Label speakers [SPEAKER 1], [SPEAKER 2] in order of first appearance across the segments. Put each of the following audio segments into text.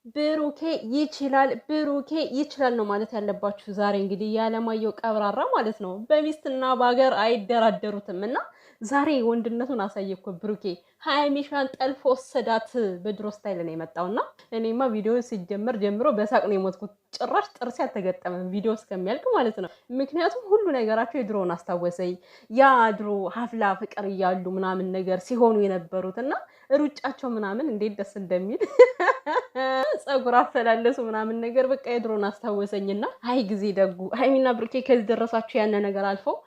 [SPEAKER 1] ብሩኬ ይችላል ነው ማለት ያለባችሁ። ዛሬ እንግዲህ ያለማየሁ ቀብራራ ማለት ነው በሚስትና በሀገር አይደራደሩትም እና ዛሬ ወንድነቱን አሳየኮ ብሩኬ። ሃይሚሻን ጠልፎ ወሰዳት። በድሮ ስታይል ነው የመጣውና እኔማ ቪዲዮ ሲጀመር ጀምሮ በሳቅ ነው የሞትኩት። ጭራሽ ጥርሴ አልተገጠመም ቪዲዮ እስከሚያልቅ ማለት ነው። ምክንያቱም ሁሉ ነገራቸው የድሮውን አስታወሰኝ። ያ ድሮ ሀፍላ ፍቅር እያሉ ምናምን ነገር ሲሆኑ የነበሩት እና ሩጫቸው ምናምን እንዴት ደስ እንደሚል ጸጉር አፈላለሱ ምናምን ነገር በቃ የድሮን አስታወሰኝና አይ ጊዜ ደጉ ሃይሚና ብሩኬ ከዚህ ደረሳችሁ። ያነ ነገር አልፈው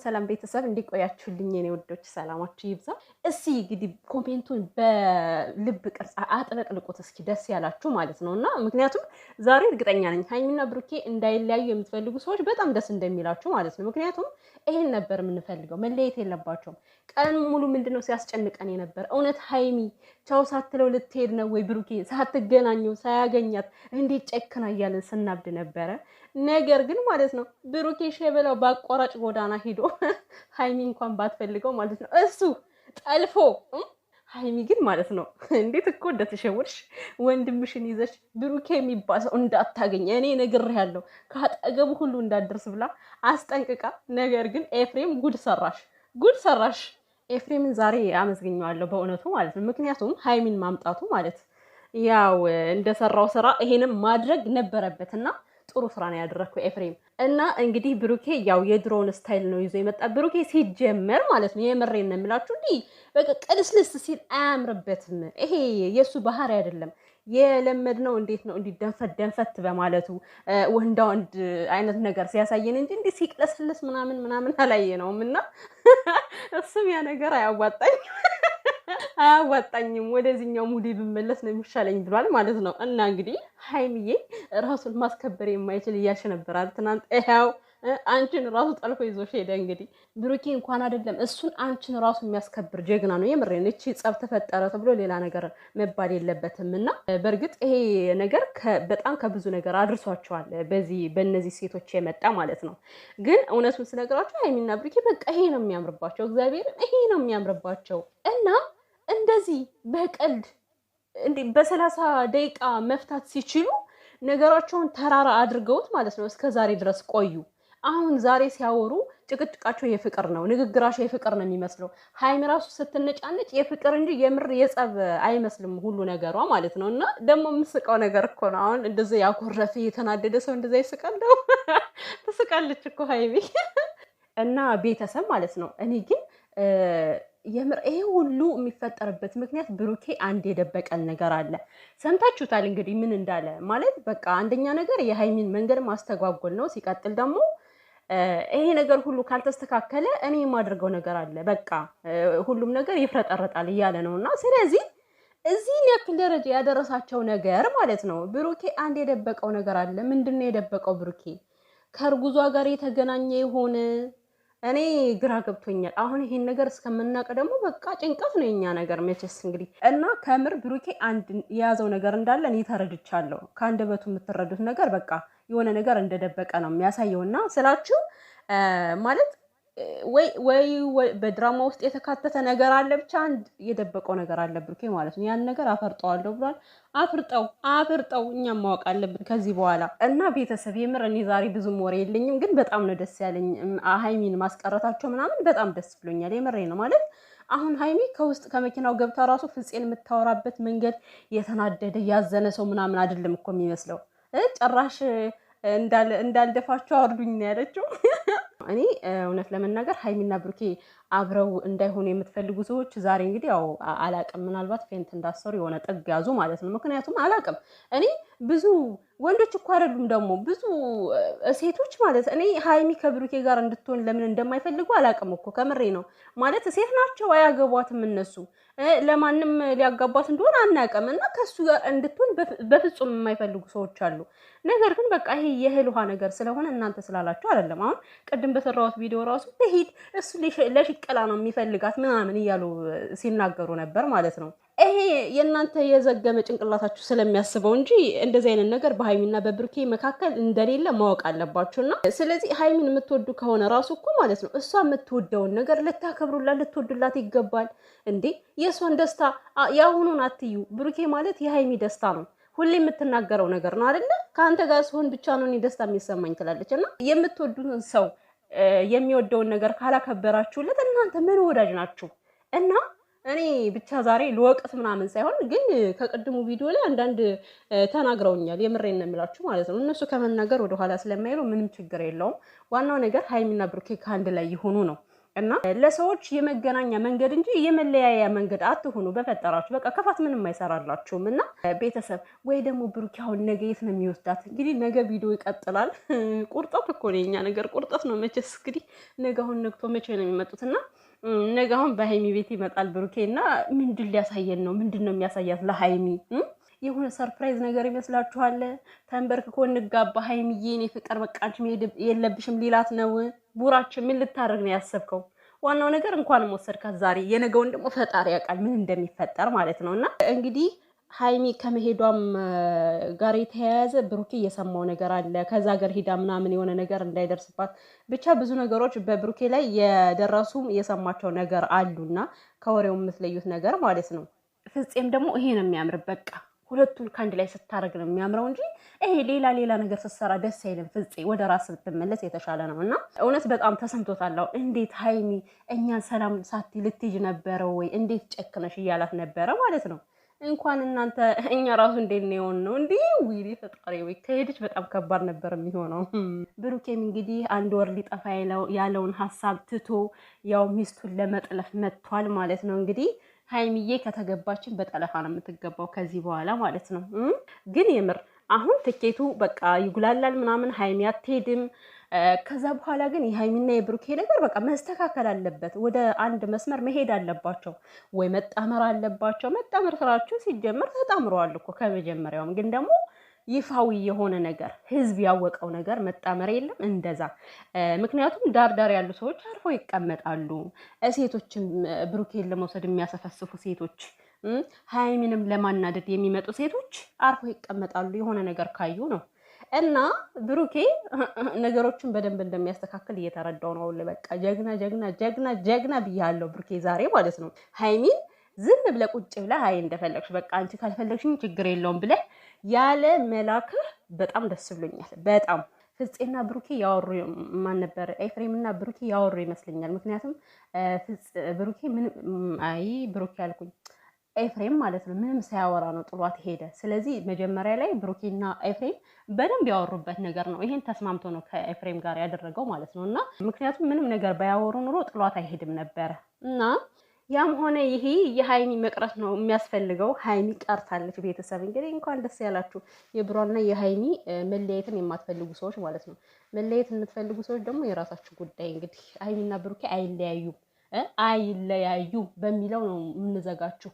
[SPEAKER 1] ሰላም ቤተሰብ እንዲቆያችሁልኝ የኔ ወዶች ሰላማችሁ ይብዛ። እስኪ እንግዲህ ኮሜንቱን በልብ ቅርጽ አጥለቅልቁት እስኪ ደስ ያላችሁ ማለት ነው። እና ምክንያቱም ዛሬ እርግጠኛ ነኝ ሃይሚና ብሩኬ እንዳይለያዩ የምትፈልጉ ሰዎች በጣም ደስ እንደሚላችሁ ማለት ነው። ምክንያቱም ይሄን ነበር የምንፈልገው፣ መለየት የለባቸውም። ቀን ሙሉ ምንድነው ሲያስጨንቀን የነበር? እውነት ሃይሚ ቻው ሳትለው ልትሄድ ነው ወይ? ብሩኬ ሳትገናኘው ሳያገኛት እንዴት ጨክና እያለን ስናብድ ነበረ። ነገር ግን ማለት ነው ብሩኬ ሸበላው በአቋራጭ ጎዳና ሂዶ ሃይሚ እንኳን ባትፈልገው ማለት ነው እሱ ጠልፎ ሃይሚ ግን ማለት ነው እንዴት እኮ እንደተሸወድሽ ወንድምሽን ይዘሽ ብሩኬ የሚባሰው እንዳታገኝ እኔ ነግሬያለሁ፣ ካጠገቡ ሁሉ እንዳደርስ ብላ አስጠንቅቃ። ነገር ግን ኤፍሬም ጉድ ሰራሽ። ኤፍሬምን ዛሬ አመስግኘዋለሁ በእውነቱ ማለት ነው። ምክንያቱም ሃይሚን ማምጣቱ ማለት ያው እንደሰራው ስራ ይሄንም ማድረግ ነበረበትና ጥሩ ስራ ነው ያደረኩ ኤፍሬም። እና እንግዲህ ብሩኬ ያው የድሮውን ስታይል ነው ይዞ የመጣ። ብሩኬ ሲጀመር ማለት ነው የምሬን ነው የምላችሁ እንዲህ በቃ ቅልስልስ ሲል አያምርበትም። ይሄ የሱ ባህሪ አይደለም። የለመድነው እንዴት ነው እንዲህ ደንፈት በማለቱ ወንዳ ወንድ አይነት ነገር ሲያሳየን እንጂ እንዲህ ሲቅለስልስ ምናምን አላየነውም። እና እሱም ያ ነገር አያዋጣኝም ወደዚህኛው ሙዲ ብመለስ ነው የሚሻለኝ ብሏል ማለት ነው። እና እንግዲህ ሃይሚዬ ራሱን ማስከበር የማይችል እያልሽ ነበራል ትናንት። ይኸው አንቺን ራሱ ጠልፎ ይዞሽ ሄደ። እንግዲህ ብሩኬ እንኳን አይደለም እሱን አንቺን ራሱ የሚያስከብር ጀግና ነው። የምሬን እቺ ጸብ ተፈጠረ ተብሎ ሌላ ነገር መባል የለበትም። እና በእርግጥ ይሄ ነገር በጣም ከብዙ ነገር አድርሷቸዋል በእነዚህ ሴቶች የመጣ ማለት ነው። ግን እውነቱን ስነግራቸው ሃይሚና ብሩኬ በቃ ይሄ ነው የሚያምርባቸው፣ እግዚአብሔርን ይሄ ነው የሚያምርባቸው። እና እንደዚህ በቀልድ እንዲህ በ30 ደቂቃ መፍታት ሲችሉ ነገራቸውን ተራራ አድርገውት ማለት ነው እስከ ዛሬ ድረስ ቆዩ። አሁን ዛሬ ሲያወሩ ጭቅጭቃቸው የፍቅር ነው፣ ንግግራቸው የፍቅር ነው የሚመስለው። ሃይሚ ራሱ ስትነጫነጭ የፍቅር እንጂ የምር የጸብ አይመስልም ሁሉ ነገሯ ማለት ነው። እና ደግሞ የምስቀው ነገር እኮ ነው አሁን እንደዚ ያኮረፈ የተናደደ ሰው እንደዛ ይስቃል ነው ትስቃለች እኮ ሃይሚ እና ቤተሰብ ማለት ነው። እኔ ግን የምር ይሄ ሁሉ የሚፈጠርበት ምክንያት ብሩኬ አንድ የደበቀን ነገር አለ። ሰምታችሁታል እንግዲህ ምን እንዳለ ማለት በቃ አንደኛ ነገር የሃይሚን መንገድ ማስተጓጎል ነው። ሲቀጥል ደግሞ ይሄ ነገር ሁሉ ካልተስተካከለ እኔ የማደርገው ነገር አለ፣ በቃ ሁሉም ነገር ይፍረጠረጣል እያለ ነው። እና ስለዚህ እዚህን ያክል ደረጃ ያደረሳቸው ነገር ማለት ነው ብሩኬ አንድ የደበቀው ነገር አለ። ምንድን ነው የደበቀው? ብሩኬ ከእርጉዟ ጋር የተገናኘ የሆነ እኔ ግራ ገብቶኛል። አሁን ይሄን ነገር እስከምናውቅ ደግሞ በቃ ጭንቀት ነው የኛ ነገር መቼስ እንግዲህ። እና ከምር ብሩኬ አንድ የያዘው ነገር እንዳለ እኔ ተረድቻለሁ። ከአንደበቱ የምትረዱት ነገር በቃ የሆነ ነገር እንደደበቀ ነው የሚያሳየውና ስላችሁ ማለት ወይ በድራማ ውስጥ የተካተተ ነገር አለ፣ ብቻ አንድ የደበቀው ነገር አለ ብሩኬ ማለት ነው። ያን ነገር አፈርጠዋለሁ ብሏል። አፍርጠው እኛም ማወቅ አለብን ከዚህ በኋላ። እና ቤተሰብ የምር እኔ ዛሬ ብዙም ወሬ የለኝም፣ ግን በጣም ነው ደስ ያለኝ ሃይሚን ማስቀረታቸው ምናምን በጣም ደስ ብሎኛል። የምሬ ነው ማለት አሁን ሃይሚ ከውስጥ ከመኪናው ገብታ ራሱ ፍፄን የምታወራበት መንገድ የተናደደ ያዘነ ሰው ምናምን አይደለም እኮ የሚመስለው። ጭራሽ እንዳልደፋቸው አርዱኝ ነው ያለችው። እኔ እውነት ለመናገር ሃይሚና ብሩኬ አብረው እንዳይሆኑ የምትፈልጉ ሰዎች ዛሬ እንግዲህ ያው አላቅም፣ ምናልባት ፌንት እንዳሰሩ የሆነ ጥግ ያዙ ማለት ነው። ምክንያቱም አላቅም እኔ ብዙ ወንዶች እኮ አይደሉም ደግሞ ብዙ ሴቶች ማለት እኔ ሃይሚ ከብሩኬ ጋር እንድትሆን ለምን እንደማይፈልጉ አላቅም እኮ ከምሬ ነው ማለት ሴት ናቸው፣ አያገቧትም እነሱ ለማንም ሊያጋቧት እንደሆነ አናውቅም። እና ከሱ ጋር እንድትሆን በፍጹም የማይፈልጉ ሰዎች አሉ። ነገር ግን በቃ ይሄ የእህል ውሃ ነገር ስለሆነ እናንተ ስላላችሁ አይደለም። አሁን ቅድም በሰራሁት ቪዲዮ ራሱ ትሄድ እሱ ለሽቀላ ነው የሚፈልጋት ምናምን እያሉ ሲናገሩ ነበር ማለት ነው። ይሄ የእናንተ የዘገመ ጭንቅላታችሁ ስለሚያስበው እንጂ እንደዚህ አይነት ነገር በሃይሚና በብሩኬ መካከል እንደሌለ ማወቅ አለባችሁና ስለዚህ ሃይሚን የምትወዱ ከሆነ ራሱ እኮ ማለት ነው እሷ የምትወደውን ነገር ልታከብሩላት ልትወዱላት ይገባል እንዴ። የእሷን ደስታ የአሁኑን አትዩ። ብሩኬ ማለት የሃይሚ ደስታ ነው ሁሌ የምትናገረው ነገር ነው አይደለ? ከአንተ ጋር ሲሆን ብቻ ነው እኔ ደስታ የሚሰማኝ ትላለች። እና የምትወዱትን ሰው የሚወደውን ነገር ካላከበራችሁለት እናንተ ምን ወዳጅ ናችሁ? እና እኔ ብቻ ዛሬ ልወቅስ ምናምን ሳይሆን ግን ከቅድሙ ቪዲዮ ላይ አንዳንድ ተናግረውኛል። የምሬን ነው የምላችሁ ማለት ነው። እነሱ ከመናገር ወደኋላ ስለማይሉ ምንም ችግር የለውም። ዋናው ነገር ሀይሚና ብሩኬ ከአንድ ላይ ይሆኑ ነው። እና ለሰዎች የመገናኛ መንገድ እንጂ የመለያያ መንገድ አትሆኑ በፈጠራችሁ። በቃ ክፋት ምንም አይሰራላችሁም። እና ቤተሰብ ወይ ደግሞ ብሩኬ አሁን ነገ የት ነው የሚወስዳት? እንግዲህ ነገ ቪዲዮ ይቀጥላል። ቁርጠት እኮ ነው የኛ ነገር፣ ቁርጠት ነው መቼስ። እንግዲህ ነገ አሁን ነግቶ መቼ ነው የሚመጡት? እና ነገ አሁን በሀይሚ ቤት ይመጣል ብሩኬ እና ምንድን ሊያሳየን ነው? ምንድን ነው የሚያሳያት ለሀይሚ? የሆነ ሰርፕራይዝ ነገር ይመስላችኋል? ተንበርክኮ እንጋባ ሀይሚዬ፣ እኔ ፍቅር በቃ አንቺ መሄድ የለብሽም ሊላት ነው? ቡራችን ምን ልታደርግ ነው ያሰብከው? ዋናው ነገር እንኳንም ወሰድካት ዛሬ፣ የነገውን ደግሞ ፈጣሪ ያውቃል ምን እንደሚፈጠር ማለት ነው። እና እንግዲህ ሀይሚ ከመሄዷም ጋር የተያያዘ ብሩኬ እየሰማው ነገር አለ። ከዛ ሀገር ሂዳ ምናምን የሆነ ነገር እንዳይደርስባት ብቻ ብዙ ነገሮች በብሩኬ ላይ የደረሱም የሰማቸው ነገር አሉና ከወሬው የምትለዩት ነገር ማለት ነው። ፍፄም ደግሞ ይሄ ነው የሚያምር፣ በቃ ሁለቱን ከአንድ ላይ ስታደርግ ነው የሚያምረው እንጂ ይሄ ሌላ ነገር ስትሰራ ደስ አይልም። ፍፄ ወደ ራስ ብትመለስ የተሻለ ነው። እና እውነት በጣም ተሰምቶታል። እንዴት ሀይሚ እኛን ሰላም ሳቲ ልትሄጂ ነበረ ወይ? እንዴት ጨክነሽ እያላት ነበረ ማለት ነው። እንኳን እናንተ እኛ ራሱ እንዴት ነው የሆነው? እንዲህ ውይ ፈጣሪ ወይ ከሄደች በጣም ከባድ ነበር የሚሆነው። ብሩኬም እንግዲህ 1 ወር ሊጠፋ ያለውን ሀሳብ ትቶ ያው ሚስቱን ለመጥለፍ መጥቷል ማለት ነው። እንግዲህ ሀይሚዬ ከተገባችን በጠለፋ ነው የምትገባው ከዚህ በኋላ ማለት ነው። ግን የምር አሁን ትኬቱ በቃ ይጉላላል ምናምን፣ ሀይሚ አትሄድም። ከዛ በኋላ ግን የሀይሚና የብሩኬ ነገር በቃ መስተካከል አለበት። ወደ አንድ መስመር መሄድ አለባቸው ወይ መጣመር አለባቸው። መጣመር ስራችሁ ሲጀመር ተጣምረዋል እኮ ከመጀመሪያውም። ግን ደግሞ ይፋዊ የሆነ ነገር ህዝብ ያወቀው ነገር መጣመር የለም እንደዛ። ምክንያቱም ዳር ያሉ ሰዎች አርፎ ይቀመጣሉ። ሴቶችም ብሩኬን ለመውሰድ የሚያሰፈስፉ ሴቶች፣ ሀይሚንም ለማናደድ የሚመጡ ሴቶች አርፎ ይቀመጣሉ የሆነ ነገር ካዩ ነው። እና ብሩኬ ነገሮችን በደንብ እንደሚያስተካክል እየተረዳው ነው። በቃ ጀግና ብያለሁ ብሩኬ ዛሬ ማለት ነው። ሀይሚን ዝም ብለህ ቁጭ ብለህ አይ እንደፈለግሽ በቃ አንቺ ካልፈለግሽኝ ችግር የለውም ብለህ ያለ መላክህ በጣም ደስ ብሎኛል። በጣም ፍፄና ብሩኬ ያወሩ ማን ነበር? ኤፍሬምና ብሩኬ ያወሩ ይመስለኛል። ምክንያቱም ብሩኬ ብሩኬ አልኩኝ ኤፍሬም ማለት ነው ምንም ሳያወራ ነው ጥሏት ሄደ። ስለዚህ መጀመሪያ ላይ ብሩኬና ኤፍሬም በደንብ ያወሩበት ነገር ነው። ይሄን ተስማምቶ ነው ከኤፍሬም ጋር ያደረገው ማለት ነው። እና ምክንያቱም ምንም ነገር ባያወሩ ኑሮ ጥሏት አይሄድም ነበረ። እና ያም ሆነ ይሄ የሀይሚ መቅረት ነው የሚያስፈልገው። ሀይሚ ቀርታለች። ቤተሰብ እንግዲህ እንኳን ደስ ያላችሁ። የብሯና የሀይሚ መለያየትን የማትፈልጉ ሰዎች ማለት ነው። መለያየት የምትፈልጉ ሰዎች ደግሞ የራሳችሁ ጉዳይ። እንግዲህ ሀይሚና ብሩኬ አይለያዩ በሚለው ነው የምንዘጋችሁ።